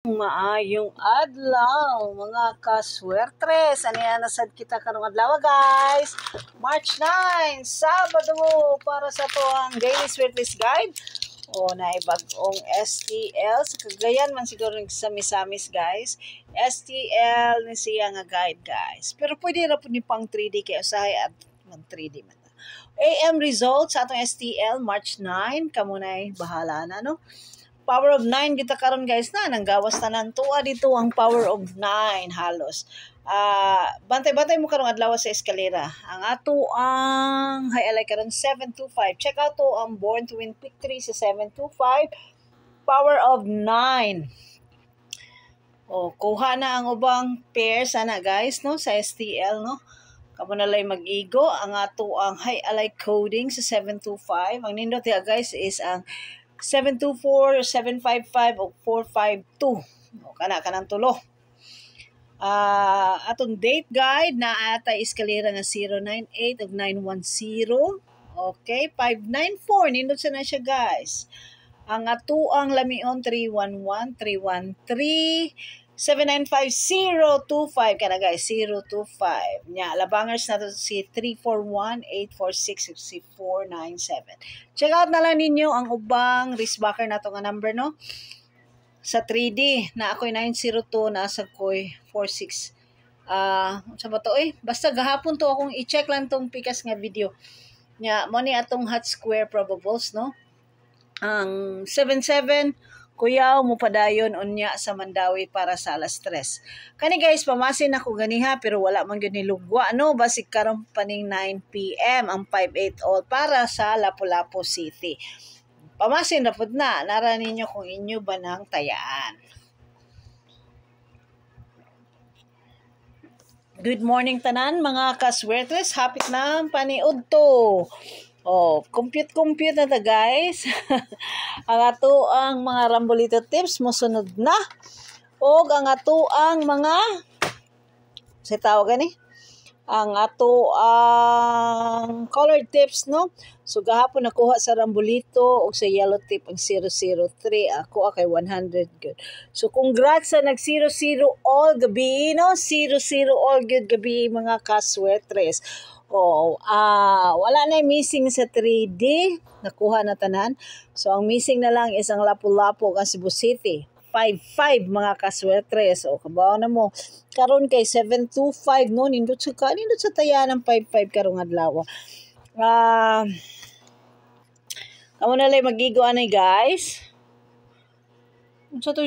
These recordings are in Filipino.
Maayong adlaw mga kaswertres. Ano yan nasad kita karong adlaw guys? March 9, Sabado para sa to ang Daily Swertres Guide. O naibag-ong STL sa Cagayan man siguro sa misamis guys. STL ni siya nga guide guys. Pero pwede ra pud ni pang 3D kay usahay at 3D man. AM results sa atong STL March 9 kamo nay bahala na no. Power of 9 kita karon guys na nanggawas tanan tuwa dito ang power of 9 halos. Bantay-bantay mo karong adlaw sa eskalera. Ang ato ang highlight karon 725. Check out to ang Born to Win Pick 3 sa 725. Power of 9. O kuha na ang ubang pair sana guys no sa STL no. Kamo na lay mag-igo ang ato ang highlight coding sa 725. Ang nindot ya guys is ang 724, 755 o 452. O kanang tulo. Atong date guide na atay eskalera nga 098 ug 910. Okay, 594 nindot sa na siya guys. Ang atuang lamion 311, 313, 795, 025 kana guys, 025. Nya labangers na to si 341, 846, si 497. Check out na lang ninyo ang ubang wristbacker na to nga number no. Sa 3D na ako'y 902 na sa ko'y 46. Sa ba to basta gahapon to akong i-check lang tong pikas nga video. Nya mo ni atong hot square probables no. Ang 77 kuyaw mo padayon unya sa Mandawi para sa alas 3. Kani guys, pamasin ako ganiha pero wala man gyud nilugwa no, basig karon paning 9 PM ang 58 all para sa Lapu-Lapu City. Pamasin ra pud na, nara ninyo kung inyo ba nang tayaan. Good morning tanan mga kaswertres, hapit na paniud to. Compute na ta guys. Ang ato ang mga rambolito tips mosunod na. O ang ato ang mga sa tawag gani. Ang ato ang color tips no. So gahapon nakuha sa rambolito o sa yellow tip ang 003. Ako kay 100 good. So congrats sa nag 00 all gabi no. 00 all good gabi mga kaswertres. Wala na missing sa 3D. Nakuha na tanan. So, ang missing na lang is ang Lapu-Lapu ang Cebu City. 55 mga kaswertres. Kabaw na mo. Karon kay 725 no. Nindot sa taya ng 55 karong adlaw. Kamo na lang magigo anay guys. Unsa to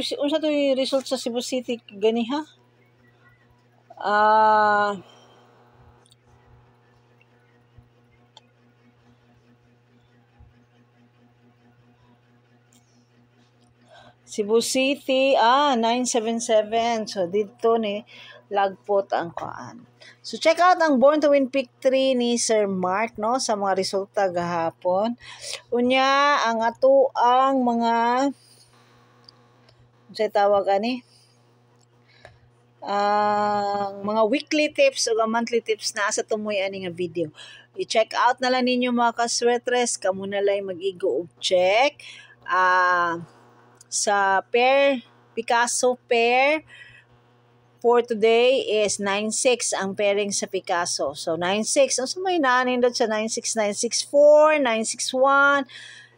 result sa Cebu City gani ha? Cebu City, 977. So, dito ni lagpot ang kaan. So, check out ang Born to Win Pick 3 ni Sir Mark, no? Sa mga resulta gahapon. Unya, ang ato ang mga sa tawag ani? Mga weekly tips o monthly tips na sa tumoy ani nga video. I-check out na lang ninyo mga kaswertres. Kamo na lang mag-igo og check. Sa pair, Picasso pair for today is 96 ang pairing sa Picasso. So 96, so may naanindot sa 96, 964, 961,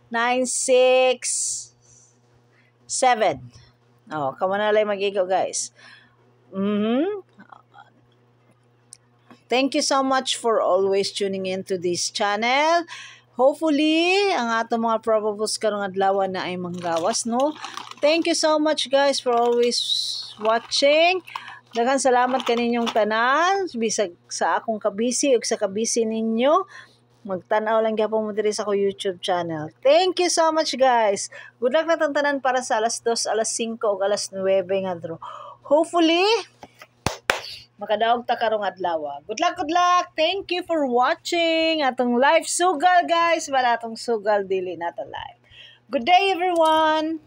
967. Kamo na lang magigo guys. Thank you so much for always tuning in to this channel. Hopefully, ang ato mga probables karong adlaw na ay manggawas, no? Thank you so much guys for always watching. Daghang salamat kaninyong tanan bisag sa akong kabisi ug sa kabisi ninyo. Magtan-aw lang gyapon mo diri sa ako YouTube channel. Thank you so much guys. Good luck na tanan para sa alas 2, alas 5 ug alas 9 nga draw. Hopefully, makadaog ta karong adlaw. Good luck. Thank you for watching atong live sugal guys. Wala atong sugal dili na to live. Good day everyone.